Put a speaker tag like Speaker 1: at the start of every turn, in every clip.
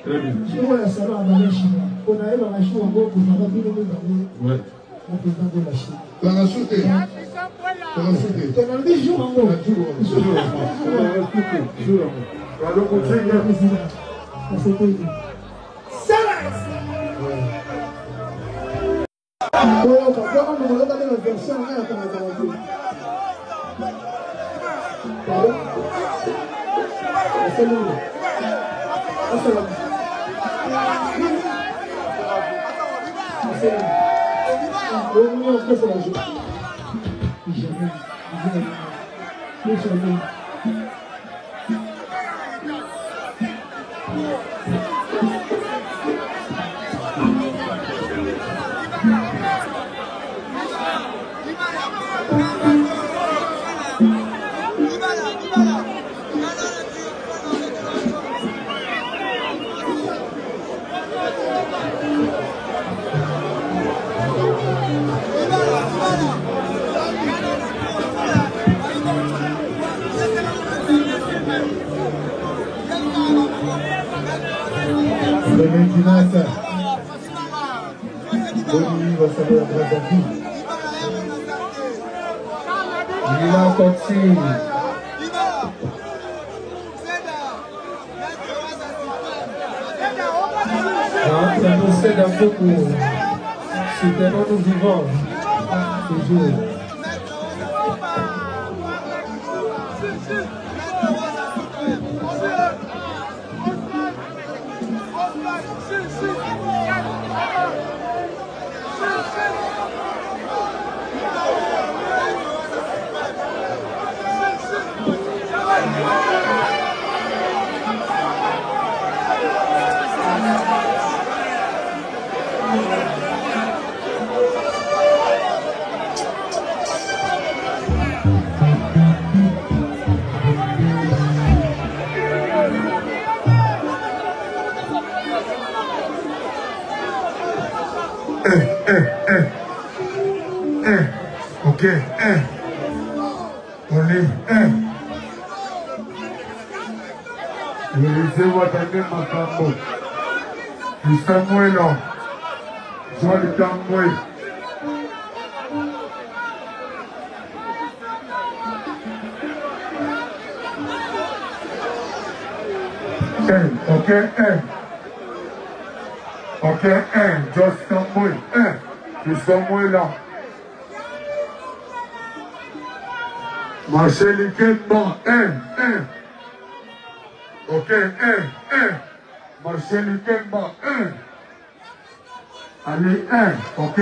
Speaker 1: Très bien.
Speaker 2: Je vois la salon à Malais chinois. On a eu la Chine en gros pour faire tout le monde dans
Speaker 1: Ouais.
Speaker 2: le président de la Chine.
Speaker 3: T'en as sauté. T'en as sauté.
Speaker 2: T'en as dit jour en gros.
Speaker 1: Alors, on sait que
Speaker 4: nous vivons toujours.
Speaker 1: Ok, on est Élisée Ouattara Makambo, du Samuel, Joël Tamboué. Ok, ok, Joël Tamboué, du Samuel. Marcel Kenban, ok, Marcel Kenban, allez, ok,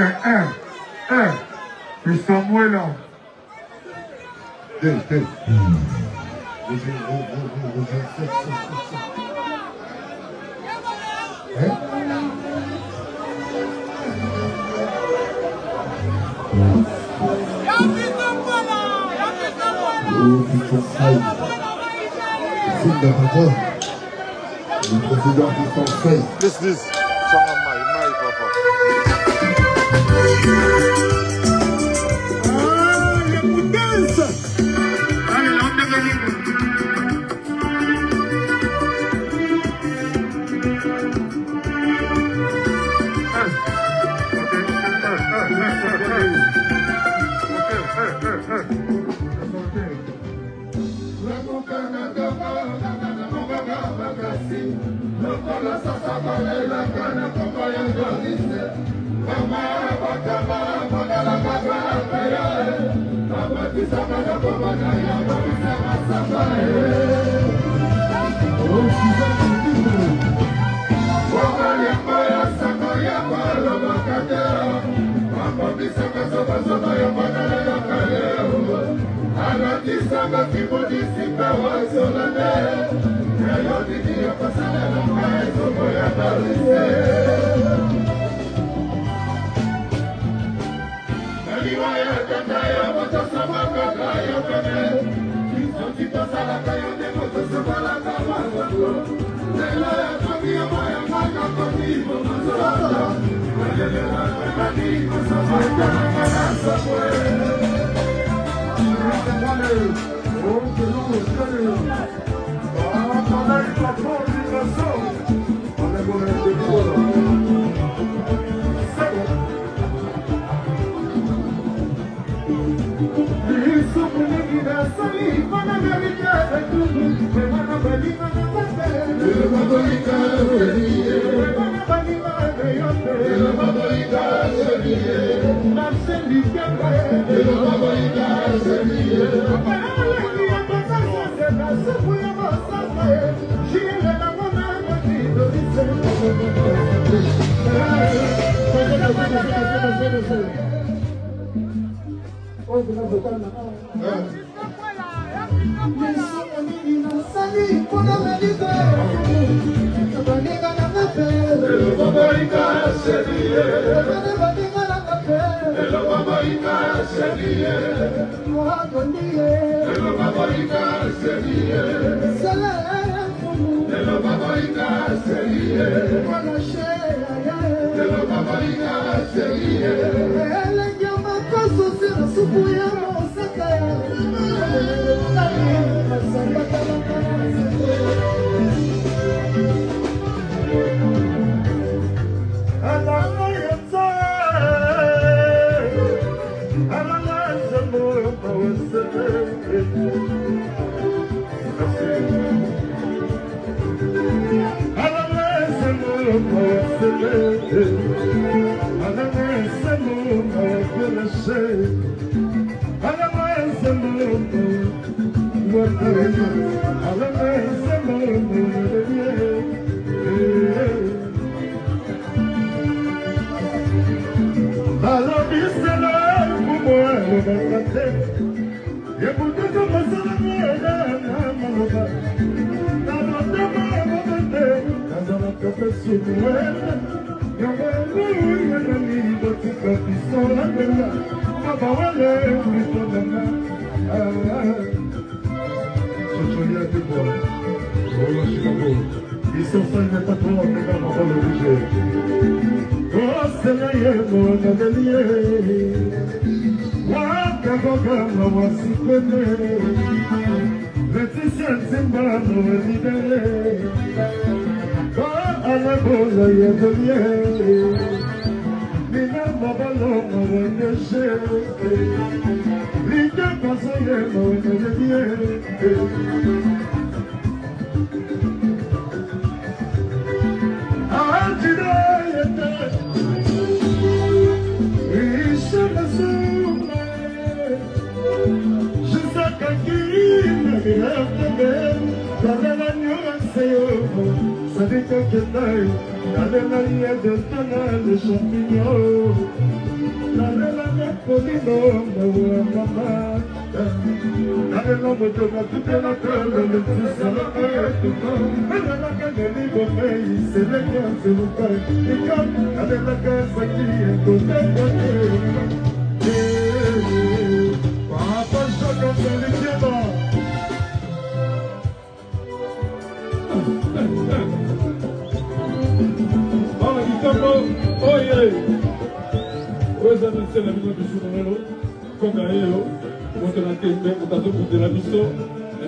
Speaker 1: puis Samuel,
Speaker 3: This song of my papa.
Speaker 1: On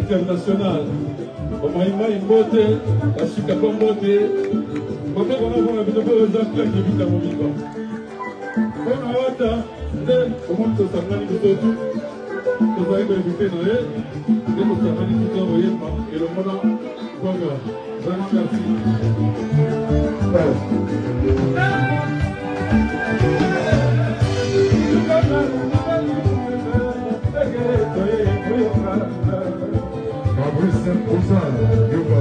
Speaker 5: international. Omaima imbote, ashika kombote. Kote kona kona bitopo wezakla kibita mobiba. Kona wata, nde omonto samani bitotu. Toza ego ebite no ye. Nde ko samani bitoto oyema. Elomona konga. Zani kasi.
Speaker 1: Fabrice Ozan, Yoba.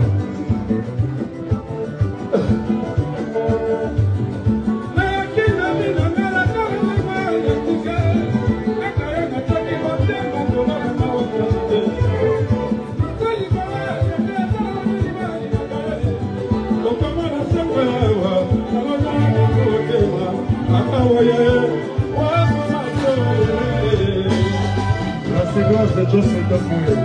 Speaker 1: La séquence de Joseph Tafouyé.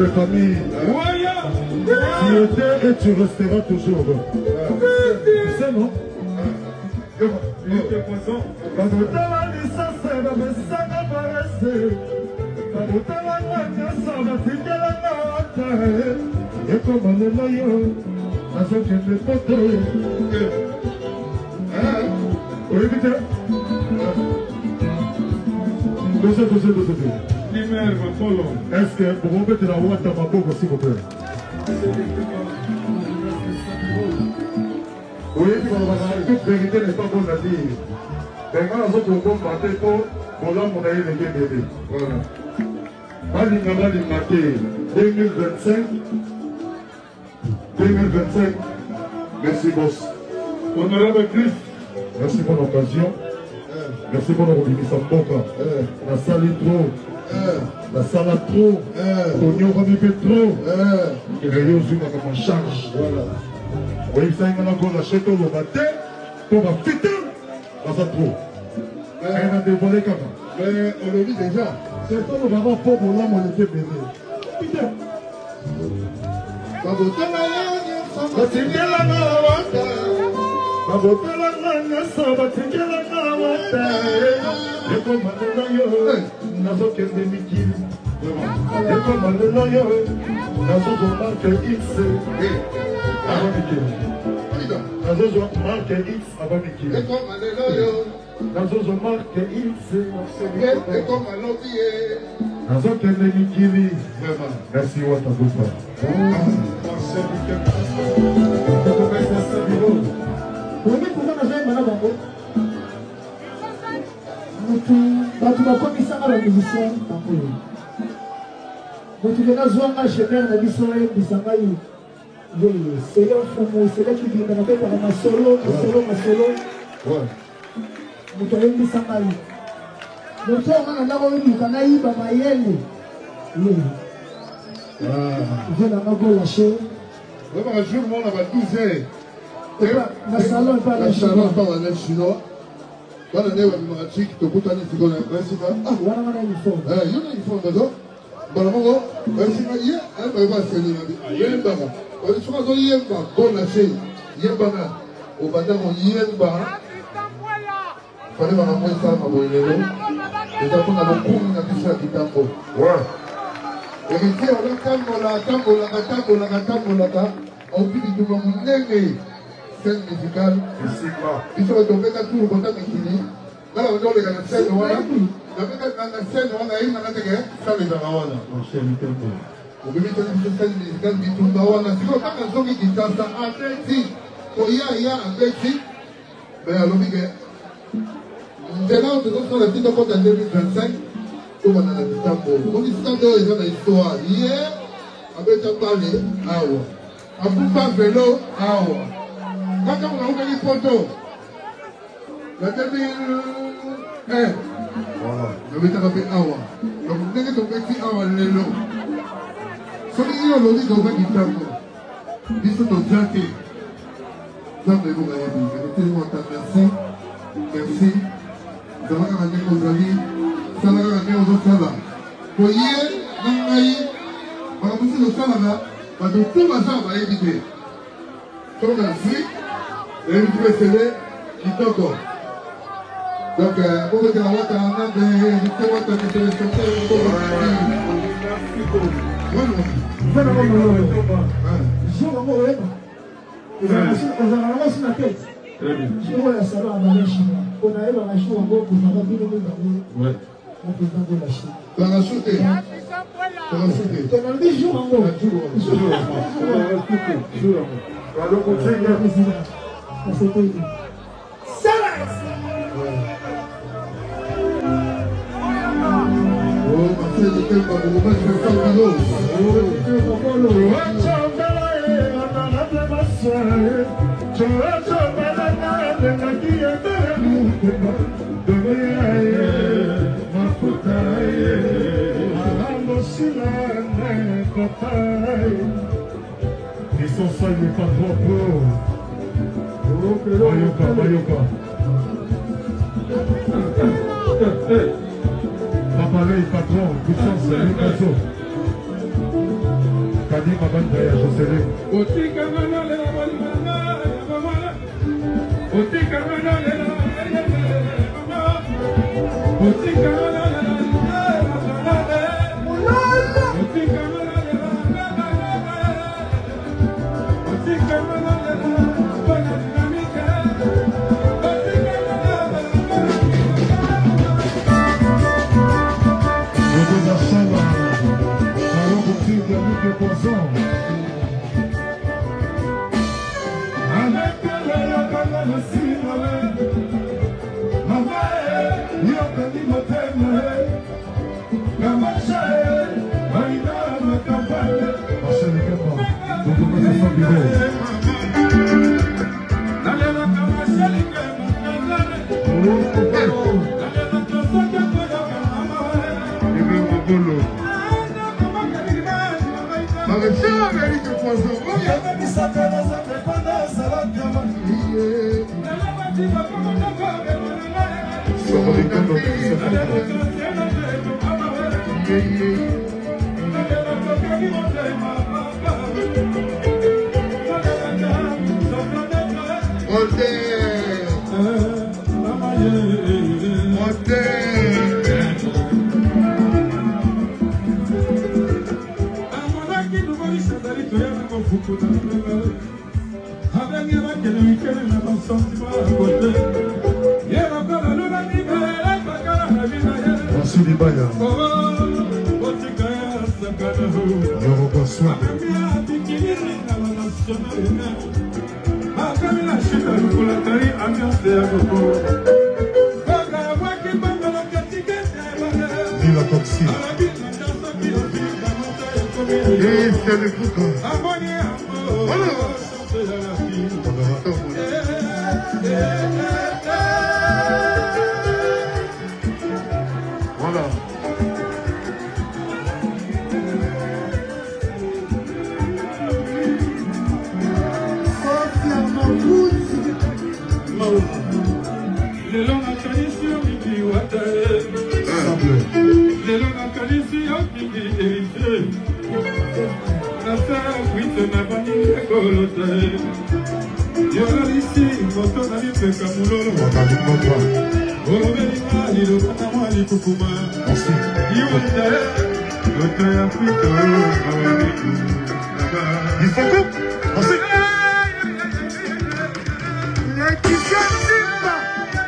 Speaker 1: De famille, tu étais et tu resteras toujours. C'est non? Est-ce que vous pouvez mettre la ouate à ma bouche, s'il vous plaît? Oui, toute vérité n'est pas bonne à dire. Mais quand les autres vont partir pour l'homme, on a eu les bébés. Voilà. Malinga 2025. 2025. Merci, boss. Honorable Christ. Merci pour l'occasion. Merci pour l'organisation Boka. La salle est trop. La salle a trop. L'oignon va mettre trop. Et les yeux comme en charge. Voilà. Oui, ça y est, on a encore lâché tout le matin. Pour ma fête. Ça ça trop. Elle a dévoilé comme ça. Mais on le dit déjà. C'est tout le moment pour l'homme, on était bébé. Putain. Merci, Watabupa. Vraiment, un jour, on a 12 heures. La salon pas la chinois. Quand on est au Maratchik, tu peux t'en dire que tu connais un président. Ah, il y a une uniforme, d'accord?
Speaker 3: Balamongo, vas-y, va se lever. Yemba. Tu vas yemba, bon lâché. Yemba, au badam, yemba. Fallait vraiment ça, ma bonne. Et t'as qu'on a beaucoup de ça qui t'a beau. Ouais. Et ici, on a on dit que tout le monde est scène musicale. Ils sont retombés dans tout le contact de Kini. Là, on a les scènes, on a une scène, on a une ça les Arawana. On peut mettre une scène musicale qui tourne Arawana. Si on a un son qui dit ça, si, il y a un petit, mais alors, c'est là où nous sommes la petite porte en 2025. Comme on a la petite tambour. On dit ça, ils ont l'histoire. Hier, avec un balai, awa. Un poupa vélo, awa. Quand on a ouvert les photos, la 2001, le métal appelé awa. Donc, vous avez ton petit awa, l'élo. Ce qui est le lit de la guitare, ils sont au jacket. Ça, mais vous m'avez dit, merci. Merci. Ça va ramener aux amis, ça va ramener aux autres là. Pour hier, Nangaï, on a poussé le sang là, parce que tout le monde va éviter. Comme on a dit, les petits CD, qui t'ont encore. Donc, pour que la voix en a des voix qui se les sortent,
Speaker 2: on a eu la Chine en gros pour faire un peu de ouais. On peut faire de la Chine.
Speaker 3: On a sauté. On a sauté.
Speaker 2: On a des jours en gros.
Speaker 1: Ils sont seuls, mais pas trop pro. Mayoka. Papa Lei, patron, puissance, les cadeaux. Kadi Mabanda, Jocelyne.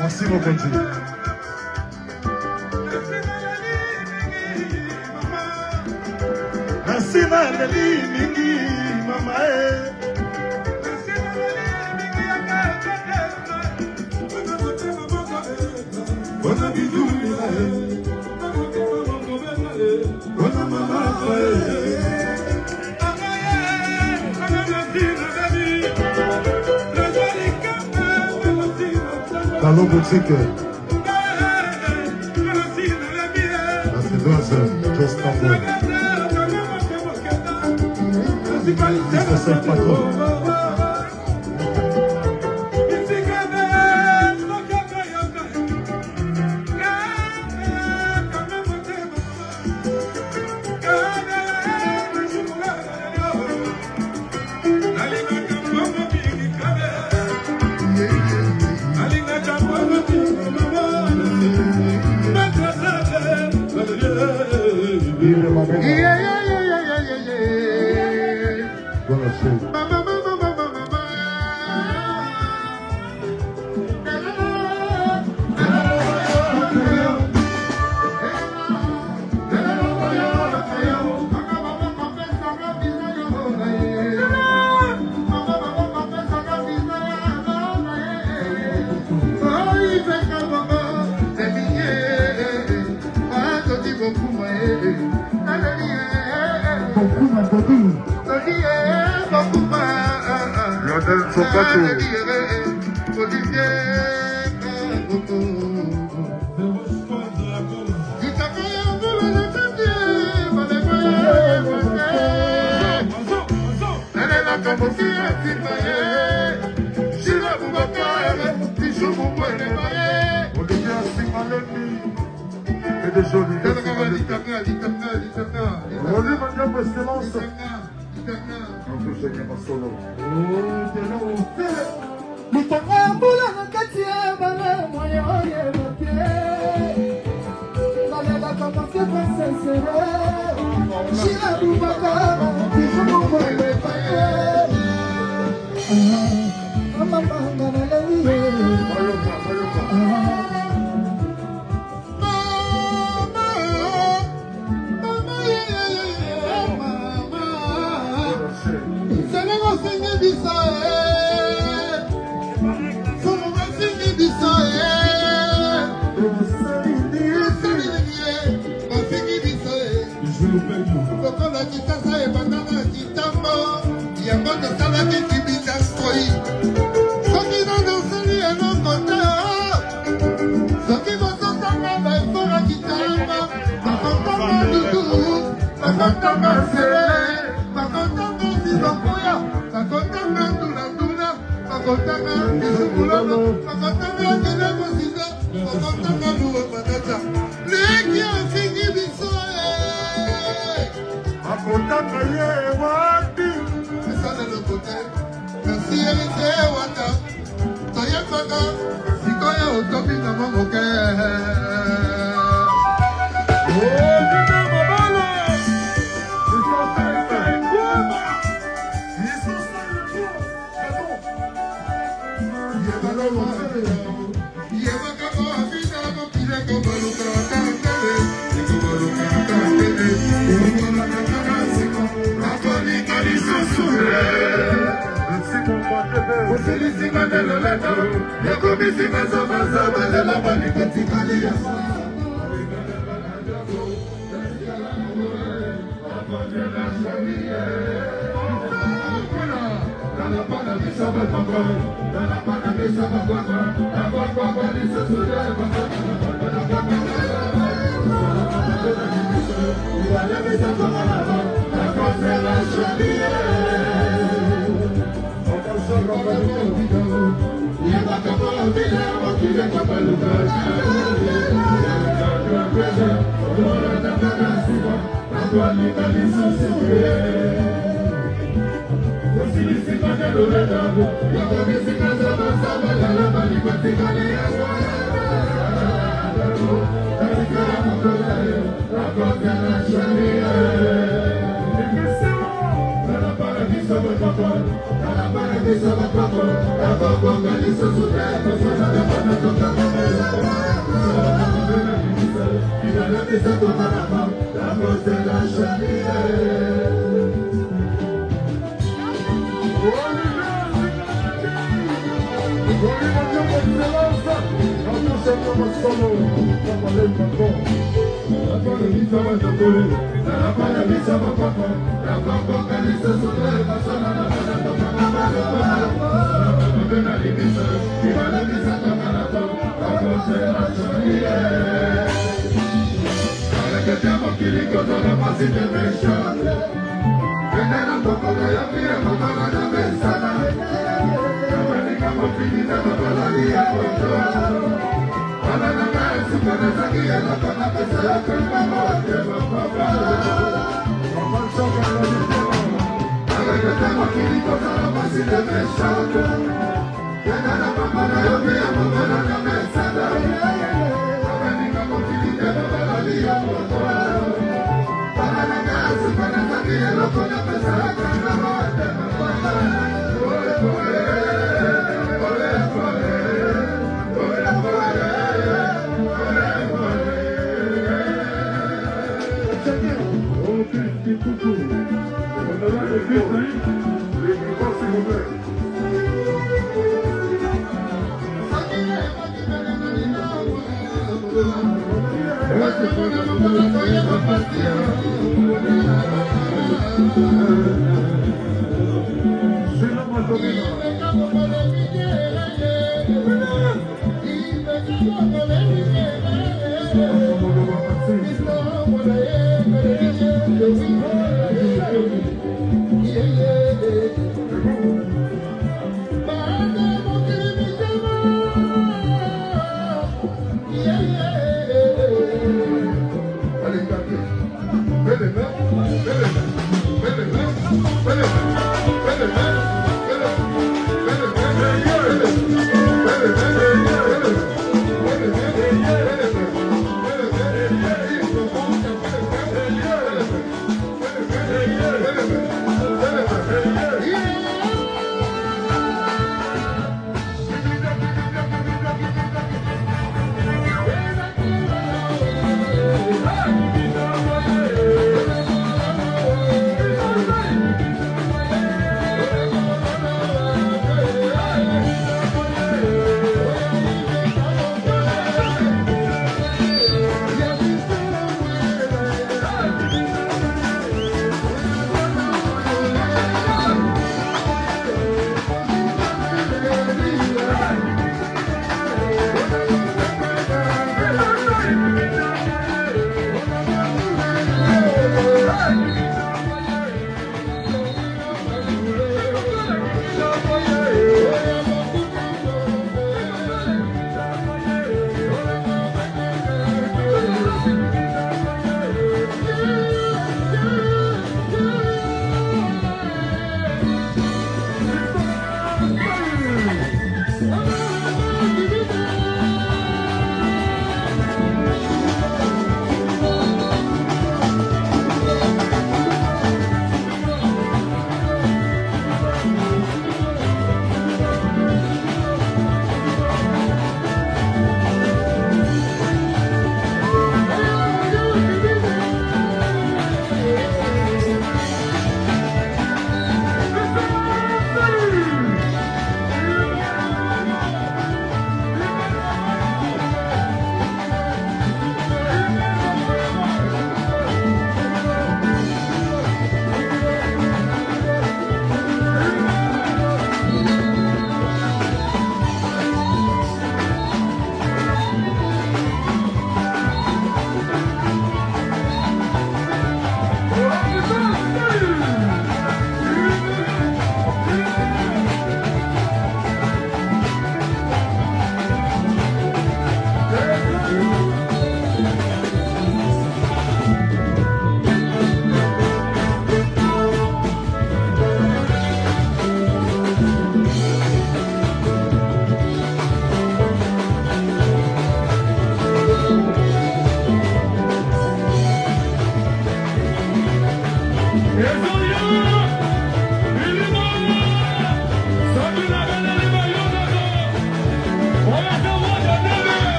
Speaker 1: Merci mon petit. Merci Valérie Miki, maman. Allô boutique. C'est toi ça, just Istanbul. C'est pas trop.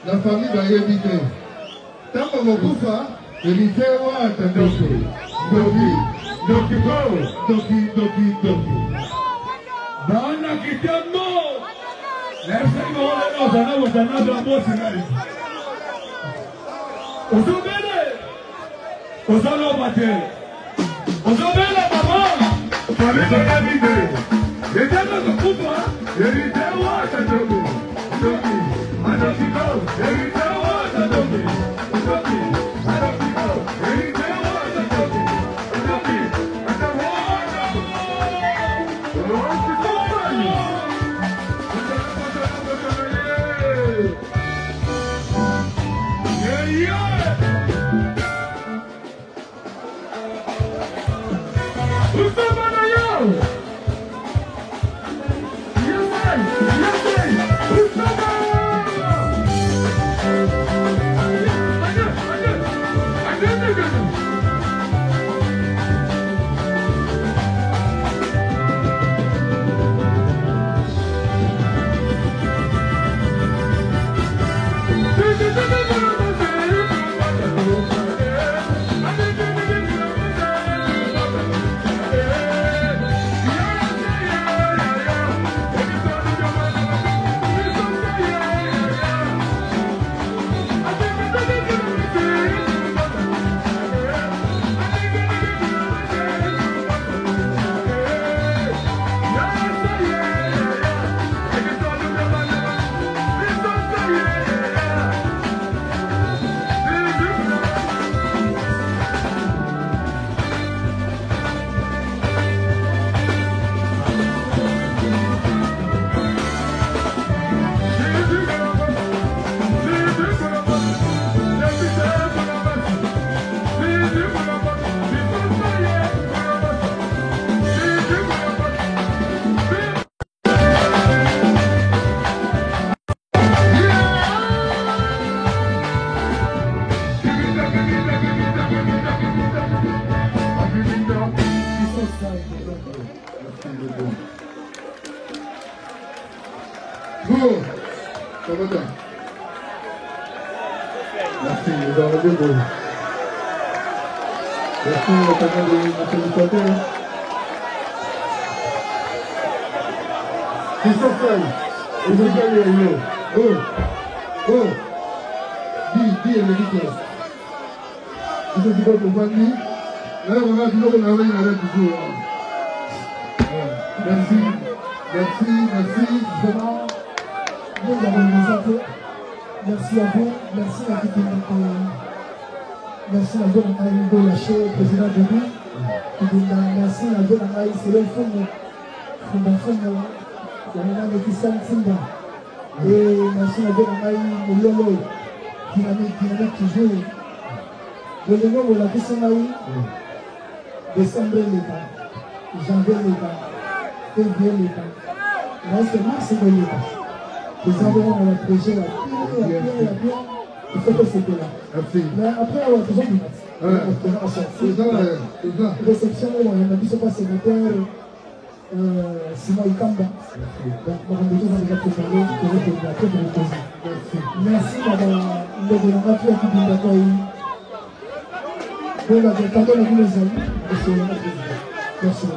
Speaker 3: La famille va y éviter. Tant que vous pouvez, évitez-moi attention. Doki.
Speaker 5: Bana kitambo. Lesa ngole no sana wotana da bosi ngai. Ozobele. Ozalo bate. Ozobele mama. Famille va y éviter. Etana ko kufa, évitez-moi attention. Doki. I don't think I'll every day I want to do it. I don't think I'll every day I want to do it. I don't think I don't want to
Speaker 3: Merci, vous avez deux mots. Merci, notamment de notre félicitateur. Christophe Fay, vous êtes bien les Oh, dis, Émeriteur. Vous êtes bien pour famille. Là, on va dire qu'on a envoyé la lettre du jour. Merci. Merci, merci.
Speaker 2: Vraiment, nous avons présenté. Merci à vous. Merci à vous. Merci à vous, Hugo Lâché, président de lui. Merci à vous, c'est le fond. Il y a un qui s'en Simba. Et merci à vous, Lolo. Dynamique toujours. Le nom de la question décembre l'État, janvier l'État, février l'État. Là, c'est mars de l'État. Les environs dans le projet, bien. Il faut que c'était là.
Speaker 3: Merci.
Speaker 2: Mais après, on a besoin du match.
Speaker 3: C'est ça.
Speaker 2: Réception, on a dit ce pas sénateur, Simon Ikamba. Donc, on a déjà préparé pour vous poser. Merci, madame. Nous avons fait un peu d'accord. Nous avons fait un peu de temps. Merci.